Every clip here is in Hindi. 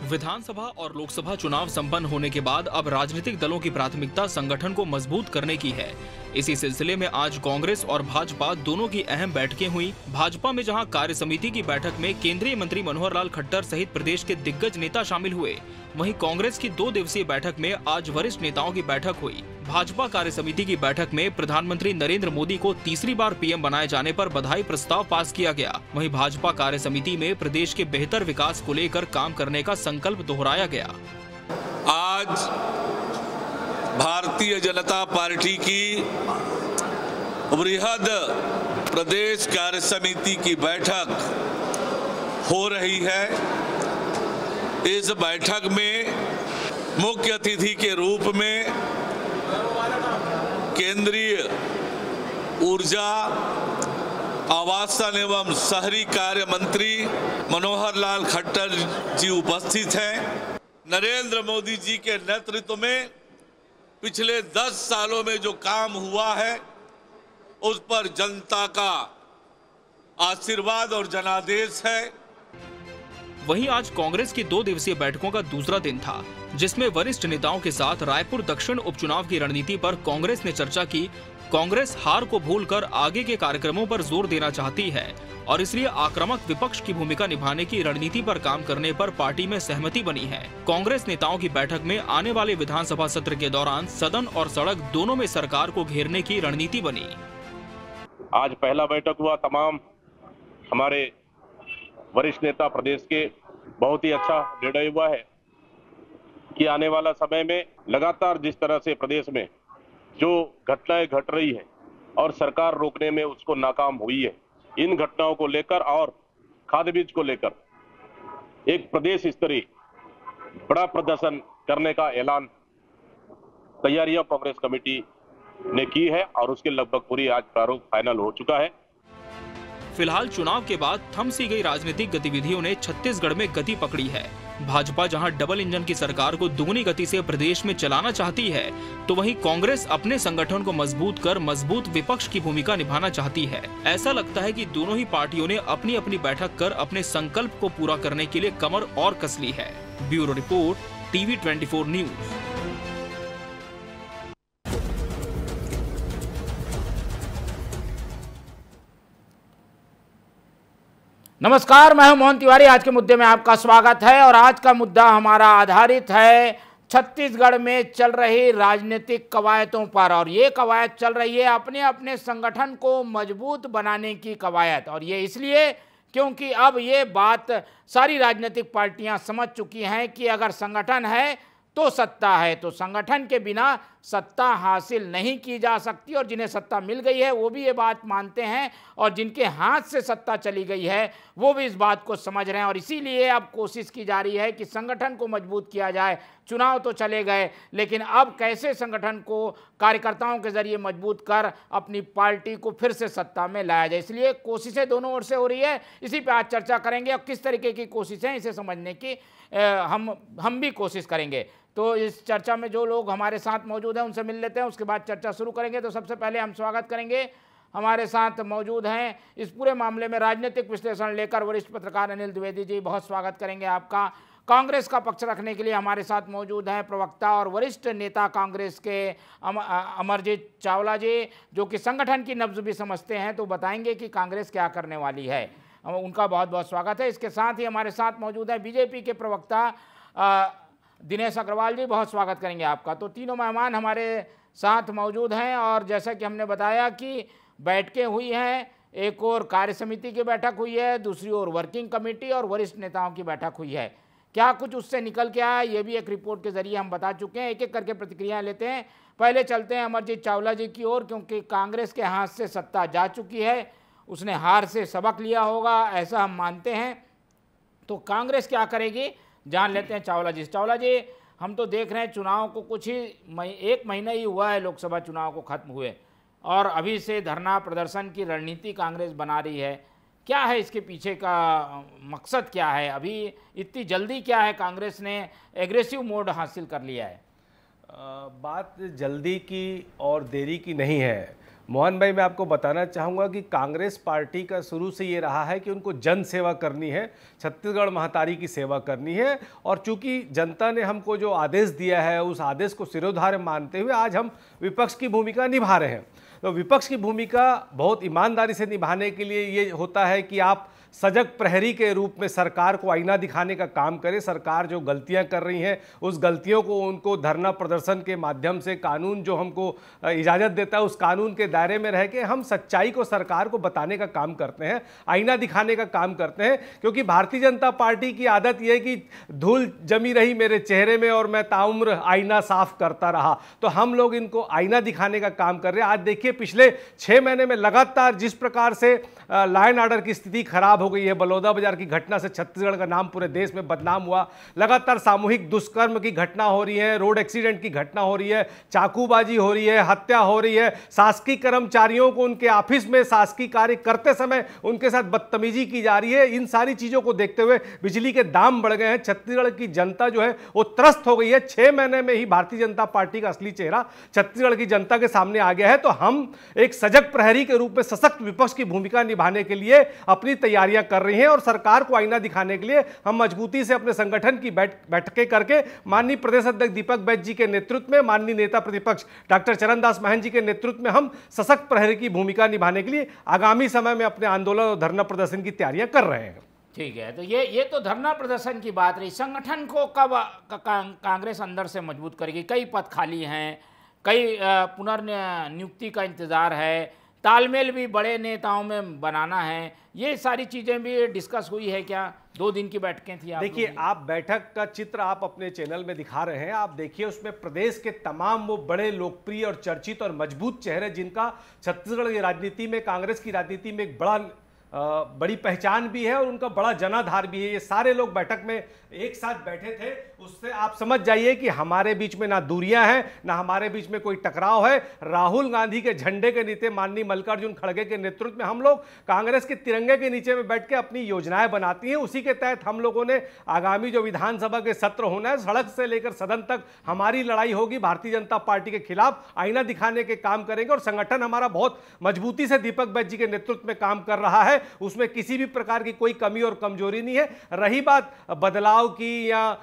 विधानसभा और लोकसभा चुनाव संपन्न होने के बाद अब राजनीतिक दलों की प्राथमिकता संगठन को मजबूत करने की है। इसी सिलसिले में आज कांग्रेस और भाजपा दोनों की अहम बैठकें हुई। भाजपा में जहां कार्य समिति की बैठक में केंद्रीय मंत्री मनोहर लाल खट्टर सहित प्रदेश के दिग्गज नेता शामिल हुए, वहीं कांग्रेस की 2 दिवसीय बैठक में आज वरिष्ठ नेताओं की बैठक हुई। भाजपा कार्य समिति की बैठक में प्रधानमंत्री नरेंद्र मोदी को तीसरी बार पीएम बनाए जाने पर बधाई प्रस्ताव पास किया गया। वहीं भाजपा कार्य समिति में प्रदेश के बेहतर विकास को लेकर काम करने का संकल्प दोहराया गया। आज भारतीय जनता पार्टी की बृहद प्रदेश कार्य समिति की बैठक हो रही है। इस बैठक में मुख्य अतिथि के रूप में केंद्रीय ऊर्जा, आवासन एवं शहरी कार्य मंत्री मनोहर लाल खट्टर जी उपस्थित हैं। नरेंद्र मोदी जी के नेतृत्व में पिछले 10 सालों में जो काम हुआ है उस पर जनता का आशीर्वाद और जनादेश है। वहीं आज कांग्रेस की 2 दिवसीय बैठकों का दूसरा दिन था, जिसमें वरिष्ठ नेताओं के साथ रायपुर दक्षिण उपचुनाव की रणनीति पर कांग्रेस ने चर्चा की। कांग्रेस हार को भूलकर आगे के कार्यक्रमों पर जोर देना चाहती है और इसलिए आक्रामक विपक्ष की भूमिका निभाने की रणनीति पर काम करने पर पार्टी में सहमति बनी है। कांग्रेस नेताओं की बैठक में आने वाले विधानसभा सत्र के दौरान सदन और सड़क दोनों में सरकार को घेरने की रणनीति बनी। आज पहला बैठक हुआ, तमाम हमारे वरिष्ठ नेता प्रदेश के, बहुत ही अच्छा निर्णय हुआ है कि आने वाला समय में लगातार जिस तरह से प्रदेश में जो घटनाएं घट रही है और सरकार रोकने में उसको नाकाम हुई है, इन घटनाओं को लेकर और खाद्य बीज को लेकर एक प्रदेश स्तरीय बड़ा प्रदर्शन करने का ऐलान तैयारियां कांग्रेस कमेटी ने की है और उसके लगभग पूरी आज प्रारूप फाइनल हो चुका है। फिलहाल चुनाव के बाद थम सी गई राजनीतिक गतिविधियों ने छत्तीसगढ़ में गति पकड़ी है। भाजपा जहां डबल इंजन की सरकार को दुगनी गति से प्रदेश में चलाना चाहती है, तो वहीं कांग्रेस अपने संगठन को मजबूत कर मजबूत विपक्ष की भूमिका निभाना चाहती है। ऐसा लगता है कि दोनों ही पार्टियों ने अपनी अपनी बैठक कर अपने संकल्प को पूरा करने के लिए कमर और कस ली है। Bureau report, TV 24 news. नमस्कार, मैं हूं मोहन तिवारी। आज के मुद्दे में आपका स्वागत है और आज का मुद्दा हमारा आधारित है छत्तीसगढ़ में चल रही राजनीतिक कवायदों पर। और ये कवायद चल रही है अपने अपने संगठन को मजबूत बनाने की कवायद। और ये इसलिए क्योंकि अब ये बात सारी राजनीतिक पार्टियां समझ चुकी हैं कि अगर संगठन है तो सत्ता है, तो संगठन के बिना सत्ता हासिल नहीं की जा सकती। और जिन्हें सत्ता मिल गई है वो भी ये बात मानते हैं और जिनके हाथ से सत्ता चली गई है वो भी इस बात को समझ रहे हैं। और इसीलिए अब कोशिश की जा रही है कि संगठन को मजबूत किया जाए। चुनाव तो चले गए, लेकिन अब कैसे संगठन को कार्यकर्ताओं के जरिए मजबूत कर अपनी पार्टी को फिर से सत्ता में लाया जाए, इसलिए कोशिशें दोनों ओर से हो रही है। इसी पर आज चर्चा करेंगे और किस तरीके की कोशिशें इसे समझने की हम भी कोशिश करेंगे। तो इस चर्चा में जो लोग हमारे साथ मौजूद हैं उनसे मिल लेते हैं, उसके बाद चर्चा शुरू करेंगे। तो सबसे पहले हम स्वागत करेंगे, हमारे साथ मौजूद हैं इस पूरे मामले में राजनीतिक विश्लेषण लेकर वरिष्ठ पत्रकार अनिल द्विवेदी जी, बहुत स्वागत करेंगे आपका। कांग्रेस का पक्ष रखने के लिए हमारे साथ मौजूद हैं प्रवक्ता और वरिष्ठ नेता कांग्रेस के अमरजीत चावला जी, जो कि संगठन की नब्ज भी समझते हैं, तो बताएंगे कि कांग्रेस क्या करने वाली है। उनका बहुत बहुत स्वागत है। इसके साथ ही हमारे साथ मौजूद है बीजेपी के प्रवक्ता दिनेश अग्रवाल जी, बहुत स्वागत करेंगे आपका। तो तीनों मेहमान हमारे साथ मौजूद हैं और जैसा कि हमने बताया कि बैठकें हुई हैं, एक और कार्य समिति की बैठक हुई है, दूसरी ओर वर्किंग कमेटी और वरिष्ठ नेताओं की बैठक हुई है। क्या कुछ उससे निकल के आया ये भी एक रिपोर्ट के जरिए हम बता चुके हैं। एक एक करके प्रतिक्रियाएं लेते हैं। पहले चलते हैं अमरजीत चावला जी की ओर, क्योंकि कांग्रेस के हाथ से सत्ता जा चुकी है, उसने हार से सबक लिया होगा ऐसा हम मानते हैं। तो कांग्रेस क्या करेगी जान लेते हैं चावला जी। चावला जी, हम तो देख रहे हैं चुनाव को कुछ ही 1 महीना ही हुआ है लोकसभा चुनाव को खत्म हुए और अभी से धरना प्रदर्शन की रणनीति कांग्रेस बना रही है। क्या है इसके पीछे का मकसद, क्या है? अभी इतनी जल्दी क्या है कांग्रेस ने एग्रेसिव मोड हासिल कर लिया है? बात जल्दी की और देरी की नहीं है, मोहन भाई, मैं आपको बताना चाहूँगा कि कांग्रेस पार्टी का शुरू से ये रहा है कि उनको जन सेवा करनी है, छत्तीसगढ़ महतारी की सेवा करनी है। और चूंकि जनता ने हमको जो आदेश दिया है उस आदेश को सिरोधार्य मानते हुए आज हम विपक्ष की भूमिका निभा रहे हैं। तो विपक्ष की भूमिका बहुत ईमानदारी से निभाने के लिए ये होता है कि आप सजग प्रहरी के रूप में सरकार को आईना दिखाने का काम करें। सरकार जो गलतियां कर रही हैं उस गलतियों को उनको धरना प्रदर्शन के माध्यम से, कानून जो हमको इजाज़त देता है उस कानून के दायरे में रह के हम सच्चाई को सरकार को बताने का काम करते हैं, आईना दिखाने का काम करते हैं। क्योंकि भारतीय जनता पार्टी की आदत यह है कि धूल जमी रही मेरे चेहरे में और मैं ताउम्र आईना साफ करता रहा। तो हम लोग इनको आईना दिखाने का काम कर रहे हैं। आज देखिए, पिछले 6 महीने में लगातार जिस प्रकार से लॉ एंड ऑर्डर की स्थिति खराब हो गई है, बलौदा बाजार की घटना से छत्तीसगढ़ का नाम पूरे देश में बदनाम हुआ, लगातार सामूहिक दुष्कर्म की घटना हो रही है, रोड एक्सीडेंट की घटना हो रही है, चाकूबाजी हो रही है, हत्या हो रही है, शासकीय कर्मचारियों को उनके ऑफिस में शासकीय कार्य करते समय उनके साथ बदतमीजी की जा रही है। इन सारी चीजों को देखते हुए बिजली के दाम बढ़ गए हैं। छत्तीसगढ़ की जनता जो है वो त्रस्त हो गई है। 6 महीने में ही भारतीय जनता पार्टी का असली चेहरा छत्तीसगढ़ की जनता के सामने आ गया है। तो हम एक सजग प्रहरी के रूप में सशक्त विपक्ष की भूमिका निभाने के लिए अपनी तैयारियां कर रही हैं और सरकार को आईना दिखाने के लिए हम मजबूती से अपने संगठन की बैठकें करके माननीय प्रदेश अध्यक्ष दीपक बैज जी के नेतृत्व में, माननीय नेता प्रतिपक्ष डॉक्टर चरणदास महंत जी के नेतृत्व में हम सशक्त प्रहरी की भूमिका निभाने के लिए आगामी समय में अपने आंदोलन और धरना प्रदर्शन की तैयारियां कर रहे हैं। ठीक है, तो ये तो धरना प्रदर्शन की बात रही। संगठन को कब कांग्रेस अंदर से मजबूत करेगी? कई पद खाली हैं, कई पुनर्नियुक्ति का इंतजार है, तालमेल भी बड़े नेताओं में बनाना है, ये सारी चीजें भी डिस्कस हुई है क्या? 2 दिन की बैठकें थी। देखिए, आप बैठक का चित्र आप अपने चैनल में दिखा रहे हैं, आप देखिए उसमें प्रदेश के तमाम वो बड़े लोकप्रिय और चर्चित और मजबूत चेहरे जिनका छत्तीसगढ़ की राजनीति में, कांग्रेस की राजनीति में एक बड़ी पहचान भी है और उनका बड़ा जनाधार भी है, ये सारे लोग बैठक में एक साथ बैठे थे। उससे आप समझ जाइए कि हमारे बीच में ना दूरियां हैं, ना हमारे बीच में कोई टकराव है। राहुल गांधी के झंडे के नीचे, माननीय मल्लिकार्जुन खड़गे के नेतृत्व में हम लोग कांग्रेस के तिरंगे के नीचे में बैठ के अपनी योजनाएं बनाती हैं। उसी के तहत हम लोगों ने आगामी जो विधानसभा के सत्र होना है, सड़क से लेकर सदन तक हमारी लड़ाई होगी। भारतीय जनता पार्टी के खिलाफ आईना दिखाने के काम करेंगे और संगठन हमारा बहुत मजबूती से दीपक बैज जी के नेतृत्व में काम कर रहा है, उसमें किसी भी प्रकार की कोई कमी और कमजोरी नहीं है। रही बात बदलाव की या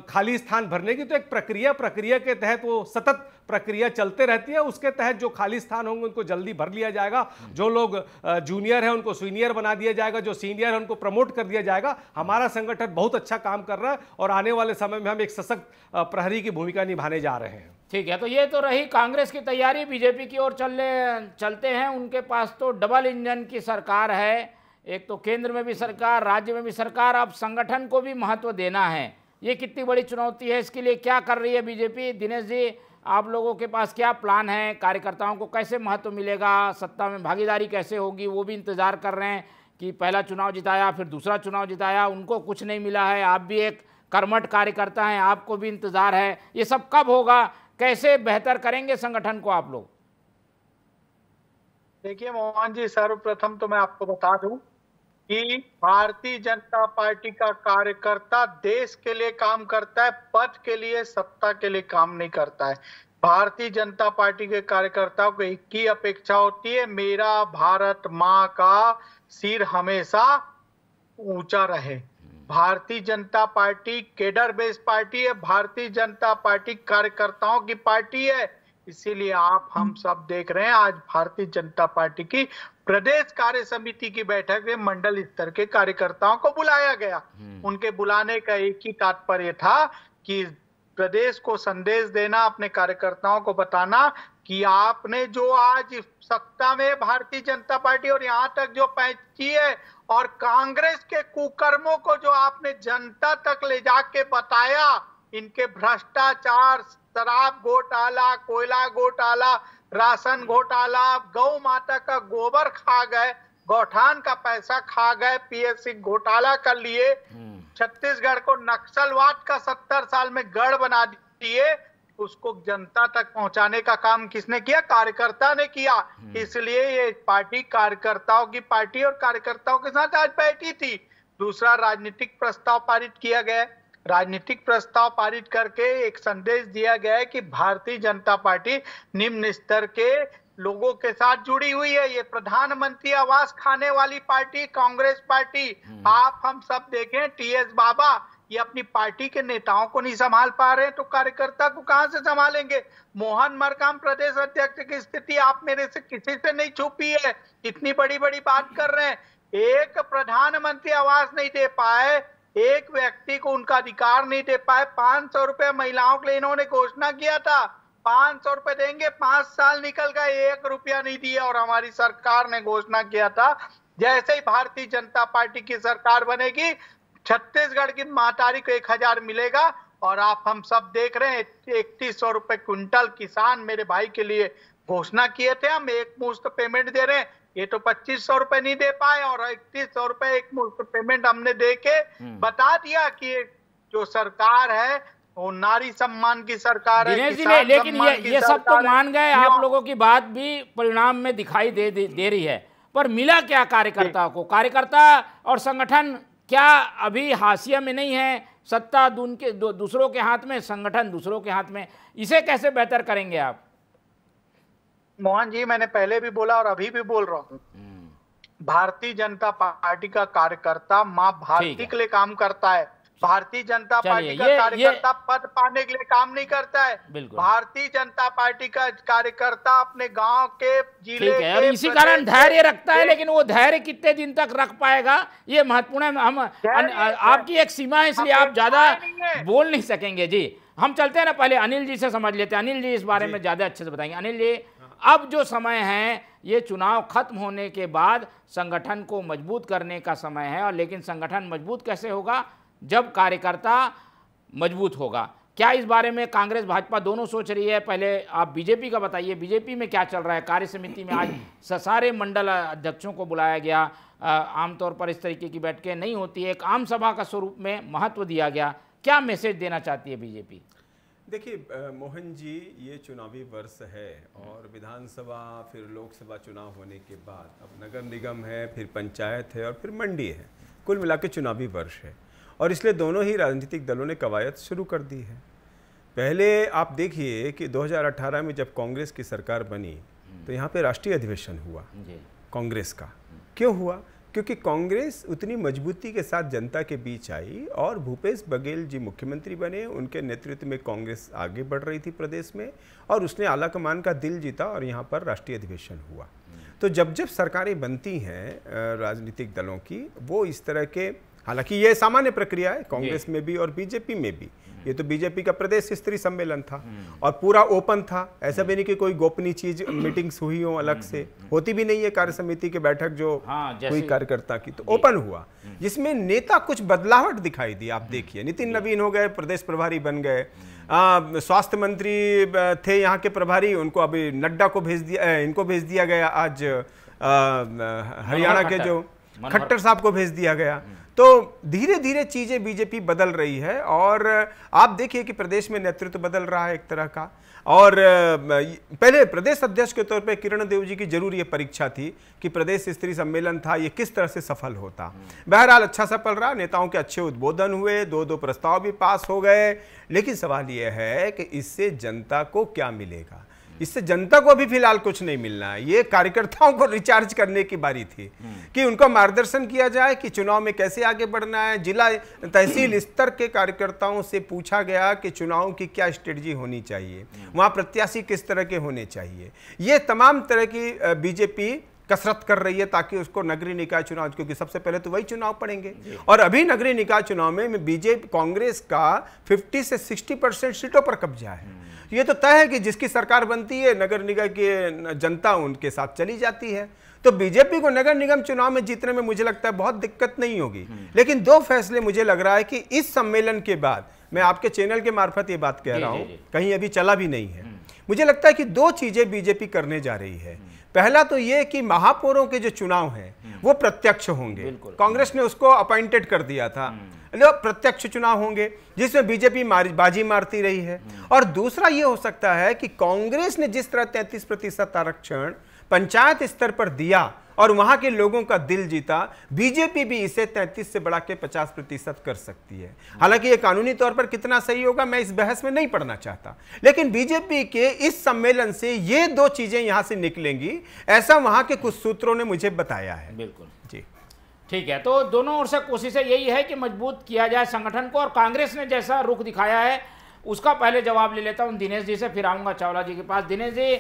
खाली स्थान भरने की, तो एक प्रक्रिया के तहत वो सतत प्रक्रिया चलते रहती है। उसके तहत जो खाली स्थान होंगे उनको जल्दी भर लिया जाएगा, जो लोग जूनियर है उनको सीनियर बना दिया जाएगा, जो सीनियर है उनको प्रमोट कर दिया जाएगा। हमारा संगठन बहुत अच्छा काम कर रहा है और आने वाले समय में हम एक सशक्त प्रहरी की भूमिका निभाने जा रहे हैं। ठीक है, तो ये तो रही कांग्रेस की तैयारी। बीजेपी की ओर चलते हैं। उनके पास तो डबल इंजन की सरकार है, एक तो केंद्र में भी सरकार, राज्य में भी सरकार, अब संगठन को भी महत्व देना है। ये कितनी बड़ी चुनौती है, इसके लिए क्या कर रही है बीजेपी? दिनेश जी, आप लोगों के पास क्या प्लान है? कार्यकर्ताओं को कैसे महत्व मिलेगा? सत्ता में भागीदारी कैसे होगी? वो भी इंतजार कर रहे हैं कि पहला चुनाव जिताया, फिर दूसरा चुनाव जिताया, उनको कुछ नहीं मिला है। आप भी एक कर्मठ कार्यकर्ता हैं, आपको भी इंतजार है। ये सब कब होगा? कैसे बेहतर करेंगे संगठन को आप लोग? देखिए मोहन जी, सर्वप्रथम तो मैं आपको बता दूं कि भारतीय जनता पार्टी का कार्यकर्ता देश के लिए काम करता है, पद के लिए, सत्ता के लिए काम नहीं करता है। भारतीय जनता पार्टी के कार्यकर्ताओं को एक ही अपेक्षा होती है, मेरा भारत माँ का सिर हमेशा ऊंचा रहे। Bharatiya Janata party cadre based party है, भारतीय जनता पार्टी कार्यकर्ताओं की पार्टी है। इसीलिए आप हम सब देख रहे हैं, आज भारतीय जनता पार्टी की प्रदेश कार्य समिति की बैठक में मंडल स्तर के कार्यकर्ताओं को बुलाया गया। उनके बुलाने का एक ही तात्पर्य था कि प्रदेश को संदेश देना, अपने कार्यकर्ताओं को बताना कि आपने जो आज सत्ता में भारतीय जनता पार्टी और यहाँ तक जो पहुंच की है, और कांग्रेस के कुकर्मों को जो आपने जनता तक ले जाके बताया, इनके भ्रष्टाचार, शराब घोटाला, कोयला घोटाला, राशन घोटाला, गौ माता का गोबर खा गए, गौठान का पैसा खा गए, पीएससी घोटाला कर लिए, छत्तीसगढ़ को नक्सलवाद का 70 साल में गढ़ बना दिए। उसको जनता तक पहुंचाने का काम किसने किया? कार्यकर्ता ने किया। इसलिए ये पार्टी कार्यकर्ताओं की पार्टी और कार्यकर्ताओं के साथ आज बैठी थी। दूसरा, राजनीतिक प्रस्ताव पारित किया गया। राजनीतिक प्रस्ताव पारित करके एक संदेश दिया गया है कि भारतीय जनता पार्टी निम्न स्तर के लोगों के साथ जुड़ी हुई है। ये प्रधानमंत्री आवास खाने वाली पार्टी कांग्रेस पार्टी, आप हम सब देखें, टीएस बाबा ये अपनी पार्टी के नेताओं को नहीं संभाल पा रहे हैं तो कार्यकर्ता को कहां से संभालेंगे। मोहन मरकाम प्रदेश अध्यक्ष की स्थिति आप मेरे से किसी से नहीं छुपी है, इतनी बड़ी बड़ी बात कर रहे हैं। एक प्रधानमंत्री आवास नहीं दे पाए, एक व्यक्ति को उनका अधिकार नहीं दे पाए। 500 रुपए महिलाओं के लिए इन्होंने घोषणा किया था, 500 रुपए देंगे, 5 साल निकल गए, 1 रुपया नहीं दिया। और हमारी सरकार ने घोषणा किया था जैसे ही भारतीय जनता पार्टी की सरकार बनेगी छत्तीसगढ़ की महतारी को 1000 मिलेगा। और आप हम सब देख रहे हैं 3100 रुपए क्विंटल किसान मेरे भाई के लिए घोषणा किए थे, हम एक मुश्त पेमेंट दे रहे हैं। ये तो 2500 रुपए नहीं दे पाए और 3100 रुपए एक मुश्त पेमेंट हमने दे के बता दिया कि जो सरकार है वो नारी सम्मान की सरकार है। दिनेश जी, लेकिन ये सब तो मान गए, आप लोगों की बात भी परिणाम में दिखाई दे रही है, पर मिला क्या कार्यकर्ता को? कार्यकर्ता और संगठन क्या अभी हाशिए में नहीं है? सत्ता दूसरों के हाथ में, संगठन दूसरों के हाथ में, इसे कैसे बेहतर करेंगे आप? मोहन जी, मैंने पहले भी बोला और अभी भी बोल रहा हूँ, भारतीय जनता पार्टी का कार्यकर्ता माँ भारती के लिए काम करता है। भारतीय जनता पार्टी का कार्यकर्ता पद पाने के लिए काम नहीं करता है। भारतीय जनता पार्टी का कार्यकर्ता अपने गांव के, जिले के, और इसी कारण धैर्य रखता है। लेकिन वो धैर्य कितने दिन तक रख पाएगा ये महत्वपूर्ण है। हम आपकी एक सीमा है, इसलिए आप ज्यादा बोल नहीं सकेंगे जी। हम चलते हैं ना, पहले अनिल जी से समझ लेते हैं। अनिल जी इस बारे में ज्यादा अच्छे से बताएंगे। अनिल जी, अब जो समय है ये चुनाव खत्म होने के बाद संगठन को मजबूत करने का समय है, और लेकिन संगठन मजबूत कैसे होगा? जब कार्यकर्ता मजबूत होगा। क्या इस बारे में कांग्रेस भाजपा दोनों सोच रही है? पहले आप बीजेपी का बताइए, बीजेपी में क्या चल रहा है? कार्य समिति में आज सारे मंडल अध्यक्षों को बुलाया गया। आमतौर पर इस तरीके की बैठकें नहीं होती, एक आम सभा का स्वरूप में महत्व दिया गया। क्या मैसेज देना चाहती है बीजेपी? देखिए मोहन जी, ये चुनावी वर्ष है और विधानसभा फिर लोकसभा चुनाव होने के बाद अब नगर निगम है, फिर पंचायत है और फिर मंडी है। कुल मिला के चुनावी वर्ष है और इसलिए दोनों ही राजनीतिक दलों ने कवायद शुरू कर दी है। पहले आप देखिए कि 2018 में जब कांग्रेस की सरकार बनी तो यहाँ पे राष्ट्रीय अधिवेशन हुआ कांग्रेस का। क्यों हुआ? क्योंकि कांग्रेस उतनी मजबूती के साथ जनता के बीच आई और भूपेश बघेल जी मुख्यमंत्री बने। उनके नेतृत्व में कांग्रेस आगे बढ़ रही थी प्रदेश में और उसने आलाकमान का दिल जीता और यहाँ पर राष्ट्रीय अधिवेशन हुआ। तो जब जब सरकारें बनती हैं राजनीतिक दलों की, वो इस तरह के, हालांकि ये सामान्य प्रक्रिया है कांग्रेस में भी और बीजेपी में भी। ये तो बीजेपी का प्रदेश स्तरीय सम्मेलन था और पूरा ओपन था, ऐसा भी नहीं कि कोई गोपनीय चीज मीटिंग्स हुई हो अलग से, होती भी नहीं है कार्य समिति की बैठक जो हुई कार्यकर्ता की, तो ओपन हुआ जिसमें नेता कुछ बदलावट दिखाई दी। आप देखिए नवीन नवीन हो गए, प्रदेश प्रभारी बन गए। स्वास्थ्य मंत्री थे यहाँ के प्रभारी, उनको अभी नड्डा को भेज दिया, इनको भेज दिया गया, आज हरियाणा के जो खट्टर साहब को भेज दिया गया। तो धीरे धीरे चीजें बीजेपी बदल रही है और आप देखिए कि प्रदेश में नेतृत्व बदल रहा है एक तरह का। और पहले प्रदेश अध्यक्ष के तौर पे किरण देव जी की जरूर ये परीक्षा थी कि प्रदेश स्तरीय सम्मेलन था, ये किस तरह से सफल होता। बहरहाल अच्छा सफल रहा, नेताओं के अच्छे उद्बोधन हुए, 2-2 प्रस्ताव भी पास हो गए। लेकिन सवाल ये है कि इससे जनता को क्या मिलेगा? इससे जनता को भी फिलहाल कुछ नहीं मिलना है। ये कार्यकर्ताओं को रिचार्ज करने की बारी थी कि उनको मार्गदर्शन किया जाए कि चुनाव में कैसे आगे बढ़ना है। जिला तहसील स्तर के कार्यकर्ताओं से पूछा गया कि चुनाव की क्या स्ट्रेटजी होनी चाहिए, वहां प्रत्याशी किस तरह के होने चाहिए। ये तमाम तरह की बीजेपी कसरत कर रही है ताकि उसको नगरीय निकाय चुनाव, क्योंकि सबसे पहले तो वही चुनाव पड़ेंगे और अभी नगरीय निकाय चुनाव में बीजेपी कांग्रेस का 50 से 60% सीटों पर कब्जा है। ये तो तय है कि जिसकी सरकार बनती है नगर निगम की जनता उनके साथ चली जाती है। तो बीजेपी को नगर निगम चुनाव में जीतने में मुझे लगता है बहुत दिक्कत नहीं होगी। लेकिन 2 फैसले मुझे लग रहा है कि इस सम्मेलन के बाद, मैं आपके चैनल के मार्फत ये बात कह रहा हूं, कहीं अभी चला भी नहीं है, मुझे लगता है कि 2 चीजें बीजेपी करने जा रही है। पहला तो ये कि महापौरों के जो चुनाव हैं वो प्रत्यक्ष होंगे। कांग्रेस ने उसको अपॉइंटेड कर दिया था, प्रत्यक्ष चुनाव होंगे जिसमें बीजेपी बाजी मारती रही है। और दूसरा ये हो सकता है कि कांग्रेस ने जिस तरह 33% आरक्षण पंचायत स्तर पर दिया और वहां के लोगों का दिल जीता। बीजेपी भी इसे 33 से बढ़ा के 50% कर सकती है। हालांकि ये कानूनी तौर पर कितना सही होगा मैं इस बहस में नहीं पढ़ना चाहता, लेकिन बीजेपी के इस सम्मेलन से ये दो चीजें यहां से निकलेंगी, ऐसा वहां के कुछ सूत्रों ने मुझे बताया है। बिल्कुल जी ठीक है, तो दोनों ओर से कोशिशें यही है कि मजबूत किया जाए संगठन को, और कांग्रेस ने जैसा रुख दिखाया है उसका पहले जवाब ले लेता हूं दिनेश जी से, फिर आऊंगा चावला जी के पास। दिनेश जी,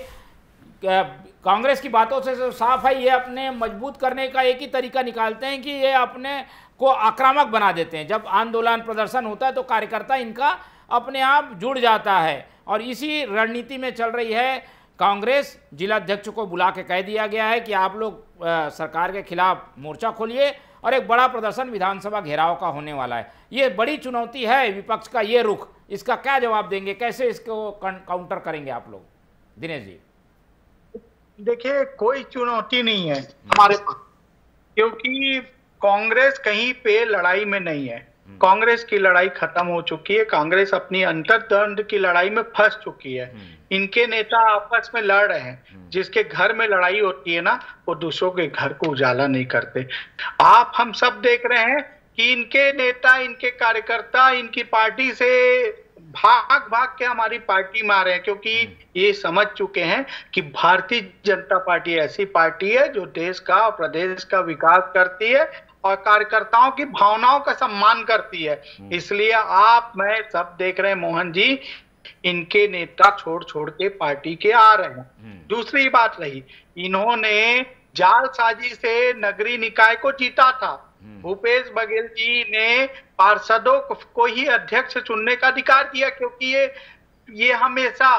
कांग्रेस की बातों से तो साफ है ये अपने मजबूत करने का एक ही तरीका निकालते हैं कि ये अपने को आक्रामक बना देते हैं। जब आंदोलन प्रदर्शन होता है तो कार्यकर्ता इनका अपने आप जुड़ जाता है, और इसी रणनीति में चल रही है कांग्रेस। जिला अध्यक्ष को बुला के कह दिया गया है कि आप लोग सरकार के खिलाफ मोर्चा खोलिए, और एक बड़ा प्रदर्शन विधानसभा घेराव का होने वाला है। ये बड़ी चुनौती है विपक्ष का ये रुख, इसका क्या जवाब देंगे, कैसे इसको काउंटर करेंगे आप लोग? दिनेश जी। देखिए, कोई चुनौती नहीं है हमारे पास, क्योंकि कांग्रेस कहीं पे लड़ाई में नहीं है। कांग्रेस की लड़ाई खत्म हो चुकी है। कांग्रेस अपनी अंतर्द्वंद की लड़ाई में फंस चुकी है। इनके नेता आपस में लड़ रहे हैं। जिसके घर में लड़ाई होती है ना, वो दूसरों के घर को उजाला नहीं करते। आप हम सब देख रहे हैं कि इनके नेता, इनके कार्यकर्ता इनकी पार्टी से भाग भाग के हमारी पार्टी में आ रहे हैं, क्योंकि ये समझ चुके हैं कि भारतीय जनता पार्टी ऐसी पार्टी है जो देश का और प्रदेश का विकास करती है और कार्यकर्ताओं की भावनाओं का सम्मान करती है। इसलिए आप मैं सब देख रहे हैं मोहन जी, इनके नेता छोड़ छोड़ के पार्टी के आ रहे हैं। दूसरी बात रही, इन्होंने जालसाजी से नगरीय निकाय को जीता था। भूपेश बघेल जी ने पार्षदों को ही अध्यक्ष चुनने का अधिकार दिया, क्योंकि ये हमेशा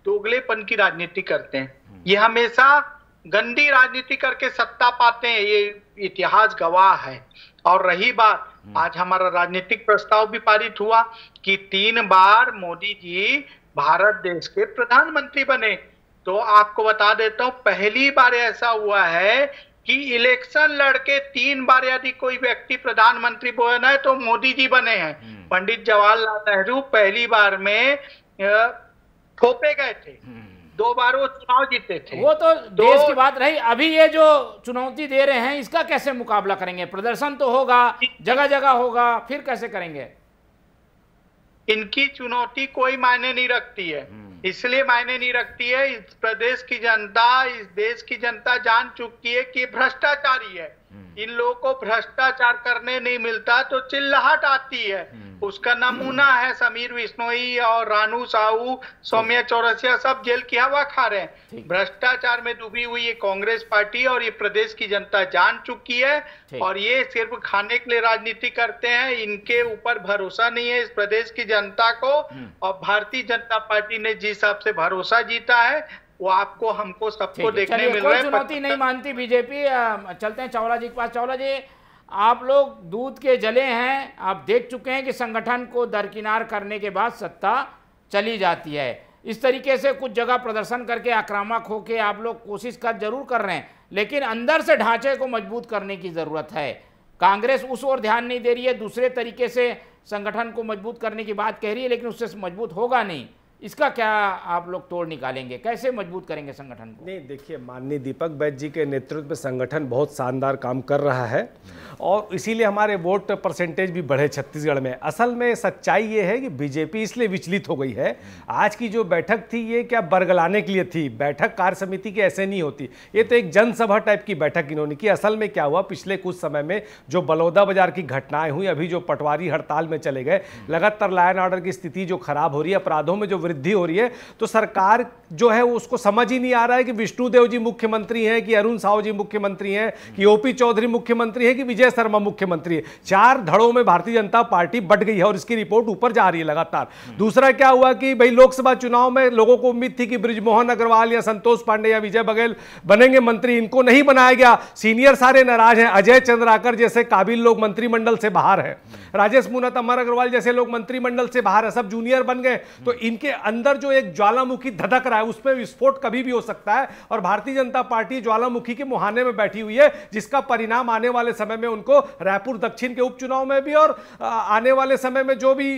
दोगलेपन की राजनीति करते हैं। ये हमेशा गंदी राजनीति करके सत्ता पाते हैं, ये इतिहास गवाह है। और रही बात, आज हमारा राजनीतिक प्रस्ताव भी पारित हुआ कि 3 बार मोदी जी भारत देश के प्रधानमंत्री बने। तो आपको बता देता हूं, पहली बार ऐसा हुआ है कि इलेक्शन लड़के 3 बार यदि कोई व्यक्ति प्रधानमंत्री बना है तो मोदी जी बने हैं। पंडित जवाहरलाल नेहरू पहली बार में थोपे गए थे, 2 बार वो चुनाव जीते थे। वो तो देश की बात रही। अभी ये जो चुनौती दे रहे हैं इसका कैसे मुकाबला करेंगे? प्रदर्शन तो होगा, जगह जगह होगा, फिर कैसे करेंगे? इनकी चुनौती कोई मायने नहीं रखती है। इसलिए मायने नहीं रखती है, इस प्रदेश की जनता, इस देश की जनता जान चुकी है कि भ्रष्टाचारी है। इन लोगों को भ्रष्टाचार करने नहीं मिलता तो चिल्लाहट आती है। उसका नमूना है समीर बिश्नोई और रानू साहू, सौम्या चौरसिया, सब जेल की हवा खा रहे हैं। भ्रष्टाचार में डूबी हुई ये कांग्रेस पार्टी और ये प्रदेश की जनता जान चुकी है, और ये सिर्फ खाने के लिए राजनीति करते हैं। इनके ऊपर भरोसा नहीं है इस प्रदेश की जनता को, और भारतीय जनता पार्टी ने जिस हिसाब से भरोसा जीता है वो आपको हमको सबको देखने मिल रहा है। कोई चुनौती नहीं मानती बीजेपी। चलते हैं चावला जी के पास। चावला जी, आप लोग दूध के जले हैं, आप देख चुके हैं कि संगठन को दरकिनार करने के बाद सत्ता चली जाती है। इस तरीके से कुछ जगह प्रदर्शन करके आक्रामक होकर आप लोग कोशिश जरूर कर रहे हैं, लेकिन अंदर से ढांचे को मजबूत करने की जरूरत है। कांग्रेस उस ओर ध्यान नहीं दे रही है, दूसरे तरीके से संगठन को मजबूत करने की बात कह रही है, लेकिन उससे मजबूत होगा नहीं। इसका क्या आप लोग तोड़ निकालेंगे, कैसे मजबूत करेंगे संगठन को? नहीं, देखिए, माननीय दीपक बैद जी के नेतृत्व में संगठन बहुत शानदार काम कर रहा है, और इसीलिए हमारे वोट परसेंटेज भी बढ़े छत्तीसगढ़ में। असल में सच्चाई ये है कि बीजेपी इसलिए विचलित हो गई है। आज की जो बैठक थी ये क्या बरगलाने के लिए थी, बैठक कार्य समिति की ऐसे नहीं होती। ये तो एक जनसभा टाइप की बैठक इन्होंने की। असल में क्या हुआ, पिछले कुछ समय में जो बलौदा बाजार की घटनाएं हुई, अभी जो पटवारी हड़ताल में चले गए, लगातार लॉ एंड ऑर्डर की स्थिति जो खराब हो रही है, अपराधों में जो वृद्धि हो रही है, तो सरकार जो है उसको समझ ही नहीं आ रहा है कि विष्णुदेव जी मुख्यमंत्री हैं, कि अरुण साहू जी मुख्यमंत्री हैं, कि ओपी चौधरी मुख्यमंत्री हैं, कि विजय शर्मा मुख्यमंत्री है। 4 धड़ों में भारतीय जनता पार्टी बट गई है, और इसकी रिपोर्ट ऊपर जा रही है लगातार। दूसरा क्या हुआ कि भाई लोकसभा चुनाव में लोगों को उम्मीद थी कि बृजमोहन अग्रवाल या संतोष पांडे या विजय बघेल बनेंगे मंत्री, इनको नहीं बनाया गया। सीनियर सारे नाराज हैं, अजय चंद्राकर जैसे काबिल लोग मंत्रिमंडल से बाहर है, राजेश मुनत, अमर अग्रवाल जैसे लोग मंत्रिमंडल से बाहर है, सब जूनियर बन गए। तो इनके अंदर जो एक ज्वालामुखी धधक रहा है, उसमें विस्फोट कभी भी हो सकता है, और भारतीय जनता पार्टी ज्वालामुखी के मुहाने में बैठी हुई है, जिसका परिणाम आने वाले समय में उनको रायपुर दक्षिण के उपचुनाव में भी और आने वाले समय में जो भी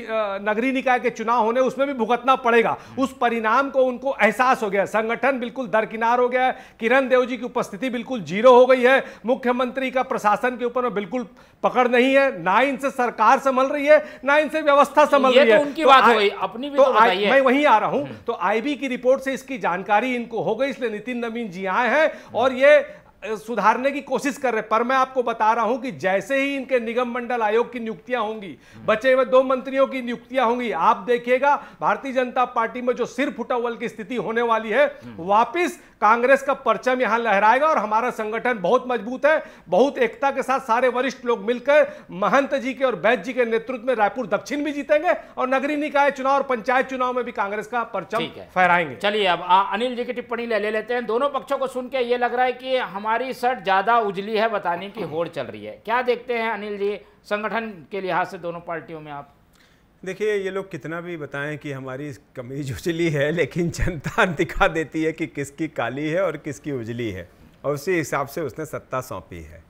नगरीय निकाय के चुनाव होने उसमें भी भुगतना पड़ेगा। उस परिणाम को उनको एहसास हो गया, संगठन बिल्कुल दरकिनार हो गया है, किरण देव जी की उपस्थिति बिल्कुल जीरो हो गई है, मुख्यमंत्री का प्रशासन के ऊपर बिल्कुल पकड़ नहीं है, ना इनसे सरकार संभल रही है ना इनसे व्यवस्था संभल रही है। तो उनकी बात हो गई, अपनी भी तो बताइए। मैं वहीं आ रहा हूं। तो आईबी की रिपोर्ट से इसकी जानकारी इनको हो गई, इसलिए नितिन नवीन जी आए हैं और ये सुधारने की कोशिश कर रहे हैं। पर मैं आपको बता रहा हूं कि जैसे ही इनके निगम मंडल आयोग की नियुक्तियां होंगी, बचे हुए 2 मंत्रियों की नियुक्तियां होंगी, आप देखिएगा भारतीय जनता पार्टी में जो सिर फुटअव्वल की स्थिति होने वाली है, वापिस कांग्रेस का परचम यहां लहराएगा और हमारा संगठन बहुत मजबूत है। बहुत एकता के साथ सारे वरिष्ठ लोग मिलकर महंत जी के और बैद जी के नेतृत्व में रायपुर दक्षिण भी जीतेंगे और नगरीय निकाय चुनाव और पंचायत चुनाव में भी कांग्रेस का परचम फहराएंगे। चलिए अब अनिल जी की टिप्पणी ले लेते हैं। दोनों पक्षों को सुन के ये लग रहा है कि हमारी शर्ट ज्यादा उजली है बताने की होड़ चल रही है। क्या देखते हैं अनिल जी संगठन के लिहाज से दोनों पार्टियों में आप? देखिए, ये लोग कितना भी बताएं कि हमारी कमीज उजली है, लेकिन जनता दिखा देती है कि किसकी काली है और किसकी उजली है, और उसी हिसाब से उसने सत्ता सौंपी है।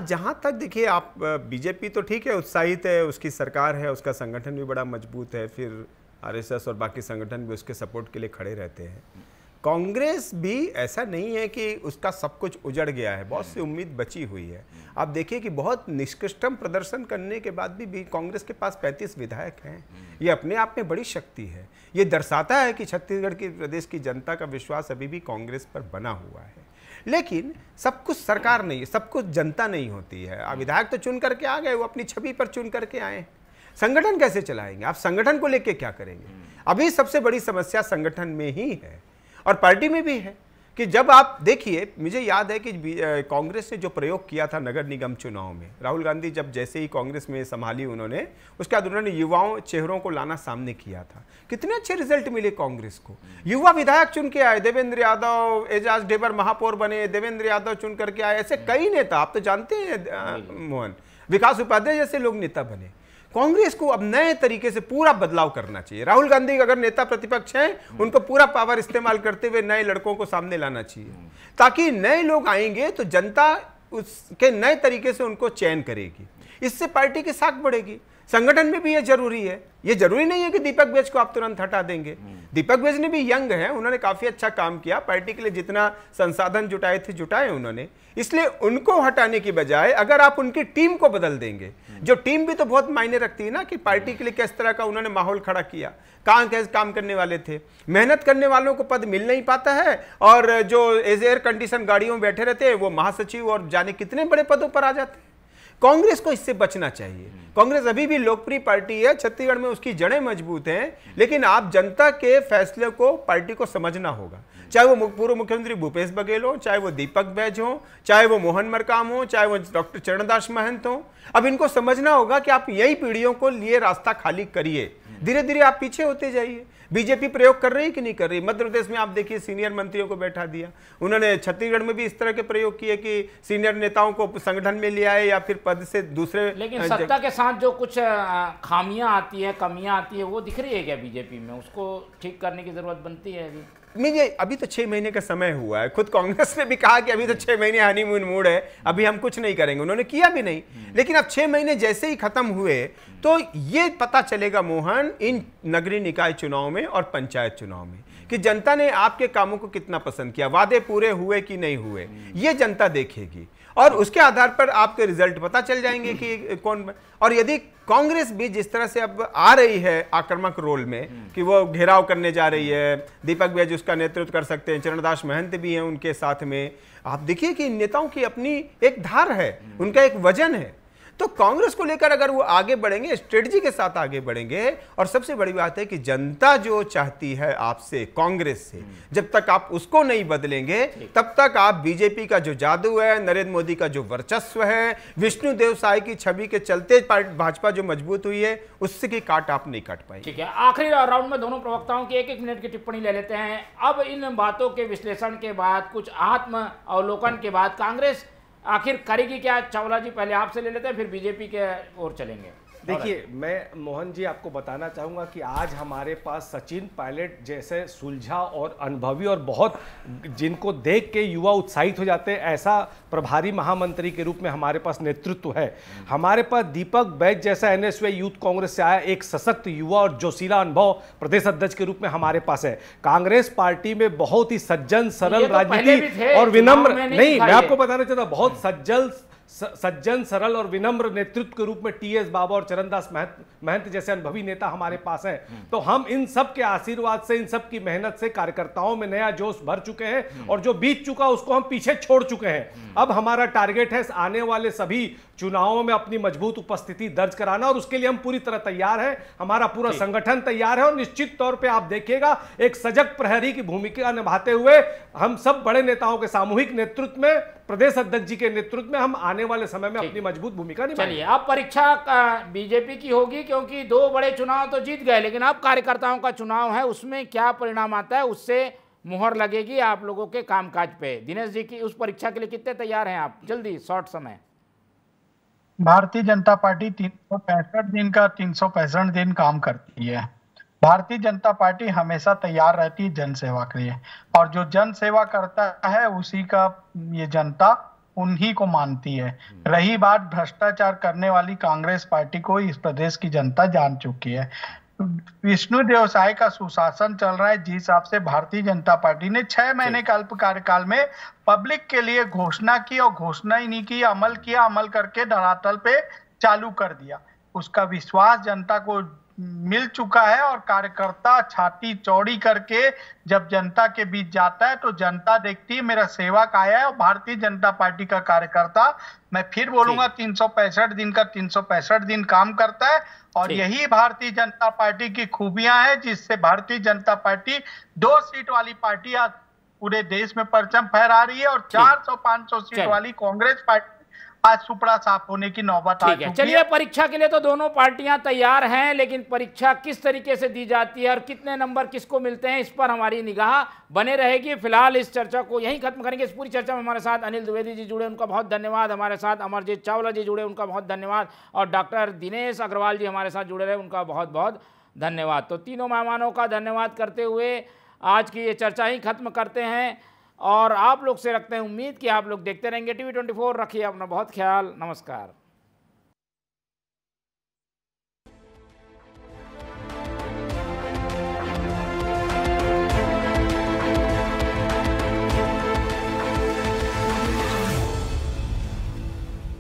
जहाँ तक देखिए, आप बीजेपी तो ठीक है, उत्साहित है, उसकी सरकार है, उसका संगठन भी बड़ा मजबूत है, फिर आरएसएस और बाकी संगठन भी उसके सपोर्ट के लिए खड़े रहते हैं। कांग्रेस भी ऐसा नहीं है कि उसका सब कुछ उजड़ गया है, बहुत सी उम्मीद बची हुई है। आप देखिए कि बहुत निष्कृष्टम प्रदर्शन करने के बाद भी कांग्रेस के पास 35 विधायक हैं। ये अपने आप में बड़ी शक्ति है। ये दर्शाता है कि छत्तीसगढ़ की प्रदेश की जनता का विश्वास अभी भी कांग्रेस पर बना हुआ है। लेकिन सब कुछ सरकार नहीं, सब कुछ जनता नहीं होती है। विधायक तो चुन करके आ गए, वो अपनी छवि पर चुन करके आए। संगठन कैसे चलाएंगे आप? संगठन को लेके क्या करेंगे? अभी सबसे बड़ी समस्या संगठन में ही है और पार्टी में भी है कि जब आप देखिए, मुझे याद है कि कांग्रेस ने जो प्रयोग किया था नगर निगम चुनाव में, राहुल गांधी जब जैसे ही कांग्रेस में संभाली उन्होंने, उसके बाद उन्होंने युवाओं चेहरों को लाना सामने किया था। कितने अच्छे रिजल्ट मिले कांग्रेस को। युवा विधायक चुन के आए, देवेंद्र यादव, एजाज ढेबर महापौर बने, देवेंद्र यादव चुन करके आए, ऐसे कई नेता आप तो जानते हैं मोहन, विकास उपाध्याय जैसे लोग नेता बने। कांग्रेस को अब नए तरीके से पूरा बदलाव करना चाहिए। राहुल गांधी अगर नेता प्रतिपक्ष हैं, उनको पूरा पावर इस्तेमाल करते हुए नए लड़कों को सामने लाना चाहिए, ताकि नए लोग आएंगे तो जनता उसके नए तरीके से उनको चयन करेगी। इससे पार्टी की साख बढ़ेगी। संगठन में भी ये जरूरी है। ये जरूरी नहीं है कि दीपक बैज को आप तुरंत हटा देंगे। दीपक बैज ने भी यंग है, उन्होंने काफी अच्छा काम किया, पार्टी के लिए जितना संसाधन जुटाए थे जुटाए उन्होंने। इसलिए उनको हटाने की बजाय अगर आप उनकी टीम को बदल देंगे, जो टीम भी तो बहुत मायने रखती है ना, कि पार्टी के लिए किस तरह का उन्होंने माहौल खड़ा किया, कहाँ कैसे काम करने वाले थे। मेहनत करने वालों को पद मिल नहीं पाता है और जो एयर कंडीशन गाड़ियों में बैठे रहते हैं वो महासचिव और जाने कितने बड़े पदों पर आ जाते हैं। कांग्रेस को इससे बचना चाहिए। कांग्रेस अभी भी लोकप्रिय पार्टी है, छत्तीसगढ़ में उसकी जड़ें मजबूत हैं, लेकिन आप जनता के फैसले को, पार्टी को समझना होगा। चाहे वो पूर्व मुख्यमंत्री भूपेश बघेल हो, चाहे वो दीपक बैज हो, चाहे वो मोहन मरकाम हो, चाहे वो डॉक्टर चरणदास महंत हो, अब इनको समझना होगा कि आप यही पीढ़ियों को लिए रास्ता खाली करिए। धीरे धीरे आप पीछे होते जाइए। बीजेपी प्रयोग कर रही है कि नहीं कर रही? मध्य प्रदेश में आप देखिए सीनियर मंत्रियों को बैठा दिया उन्होंने। छत्तीसगढ़ में भी इस तरह के प्रयोग किए कि सीनियर नेताओं को संगठन में ले आए या फिर पद से दूसरे। लेकिन सत्ता के साथ जो कुछ खामियां आती है, कमियां आती है, वो दिख रही है क्या बीजेपी में? उसको ठीक करने की जरूरत बनती है अभी? अभी तो 6 महीने का समय हुआ है। खुद कांग्रेस ने भी कहा कि अभी तो 6 महीने हनीमून मूड है, अभी हम कुछ नहीं करेंगे। उन्होंने किया भी नहीं। लेकिन अब 6 महीने जैसे ही खत्म हुए तो ये पता चलेगा मोहन, इन नगरीय निकाय चुनाव में और पंचायत चुनाव में, कि जनता ने आपके कामों को कितना पसंद किया, वादे पूरे हुए कि नहीं हुए, ये जनता देखेगी और उसके आधार पर आपके रिजल्ट पता चल जाएंगे कि कौन। और यदि कांग्रेस भी जिस तरह से अब आ रही है आक्रामक रोल में कि वो घेराव करने जा रही है, दीपक बैज उसका नेतृत्व कर सकते हैं, चरणदास महंत भी हैं उनके साथ में, आप देखिए कि नेताओं की अपनी एक धार है, उनका एक वजन है। तो कांग्रेस को लेकर अगर वो आगे बढ़ेंगे, स्ट्रेटजी के साथ आगे बढ़ेंगे, और सबसे बड़ी बात है कि जनता जो चाहती है आपसे, कांग्रेस से, जब तक आप उसको नहीं बदलेंगे तब तक आप बीजेपी का जो जादू है, नरेंद्र मोदी का जो वर्चस्व है, विष्णुदेव साय की छवि के चलते भाजपा जो मजबूत हुई है, उससे की काट आप नहीं काट पाएंगे। ठीक है, आखिरी राउंड में दोनों प्रवक्ताओं की 1-1 मिनट की टिप्पणी ले लेते हैं। अब इन बातों के विश्लेषण के बाद, कुछ आत्म अवलोकन के बाद, कांग्रेस आखिर करेगी क्या? चावला जी, पहले आपसे ले लेते हैं, फिर बीजेपी के ओर चलेंगे। देखिए, मैं मोहन जी आपको बताना चाहूँगा कि आज हमारे पास सचिन पायलट जैसे सुलझा और अनुभवी और बहुत जिनको देख के युवा उत्साहित हो जाते हैं, ऐसा प्रभारी महामंत्री के रूप में हमारे पास नेतृत्व है। हमारे पास दीपक बैज जैसा एनएसयूआई यूथ कांग्रेस से आया एक सशक्त युवा और जोशीला अनुभव प्रदेश अध्यक्ष के रूप में हमारे पास है। कांग्रेस पार्टी में बहुत ही सज्जन सरल राजनीति और विनम्र, नहीं मैं आपको बताना चाहता हूं, बहुत सज्जन सरल और विनम्र नेतृत्व के रूप में टीएस बाबा और चरणदास महंत जैसे अनुभवी नेता हमारे पास हैं। तो हम इन सब के आशीर्वाद से, इन सब की मेहनत से कार्यकर्ताओं में नया जोश भर चुके हैं और जो बीत चुका उसको हम पीछे छोड़ चुके हैं। अब हमारा टारगेट है आने वाले सभी चुनावों में अपनी मजबूत उपस्थिति दर्ज कराना और उसके लिए हम पूरी तरह तैयार हैं। हमारा पूरा संगठन तैयार है और निश्चित तौर पे आप देखिएगा एक सजग प्रहरी की भूमिका निभाते हुए हम सब बड़े नेताओं के सामूहिक नेतृत्व में, प्रदेश अध्यक्ष जी के नेतृत्व में हम आने वाले समय में अपनी मजबूत भूमिका निभाएंगे। चलिए, अब परीक्षा बीजेपी की होगी क्योंकि 2 बड़े चुनाव तो जीत गए, लेकिन अब कार्यकर्ताओं का चुनाव है, उसमें क्या परिणाम आता है उससे मुहर लगेगी आप लोगों के कामकाज पे। दिनेश जी की उस परीक्षा के लिए कितने तैयार हैं आप? जल्दी, शॉर्ट समय। भारतीय जनता पार्टी 365 दिन का 365 दिन काम करती है। भारतीय जनता पार्टी हमेशा तैयार रहती है जन सेवा के लिए, और जो जन सेवा करता है उसी का ये जनता उन्हीं को मानती है। रही बात भ्रष्टाचार करने वाली कांग्रेस पार्टी को इस प्रदेश की जनता जान चुकी है। विष्णु देवसाय का सुशासन चल रहा है, जिस हिसाब से भारतीय जनता पार्टी ने 6 महीने के अल्प कार्यकाल में पब्लिक के लिए घोषणा की और घोषणा ही नहीं की, अमल किया, अमल करके धरातल पे चालू कर दिया। उसका विश्वास जनता को मिल चुका है और कार्यकर्ता छाती चौड़ी करके जब जनता के बीच जाता है तो जनता देखती है मेरा सेवक आया है। और भारतीय जनता पार्टी का कार्यकर्ता, मैं फिर बोलूंगा, 365 दिन का 365 दिन काम करता है और यही भारतीय जनता पार्टी की खूबियां हैं, जिससे भारतीय जनता पार्टी 2 सीट वाली पार्टी आज पूरे देश में परचम फहरा रही है और 400-500 सीट वाली कांग्रेस पार्टी आज सुपड़ा साफ होने की नौबत आ चुकी है। चलिए, परीक्षा के लिए तो दोनों पार्टियां तैयार हैं, लेकिन परीक्षा किस तरीके से दी जाती है और कितने नंबर किसको मिलते हैं, इस पर हमारी निगाह बने रहेगी। फिलहाल इस चर्चा को यहीं खत्म करेंगे। इस पूरी चर्चा में हमारे साथ अनिल द्विवेदी जी जुड़े, उनका बहुत धन्यवाद। हमारे साथ अमरजीत चावला जी जुड़े, उनका बहुत धन्यवाद। और डॉक्टर दिनेश अग्रवाल जी हमारे साथ जुड़े रहे, उनका बहुत बहुत धन्यवाद। तो तीनों मेहमानों का धन्यवाद करते हुए आज की ये चर्चा ही खत्म करते हैं और आप लोग से रखते हैं उम्मीद कि आप लोग देखते रहेंगे TV 24। रखिए अपना बहुत ख्याल। नमस्कार।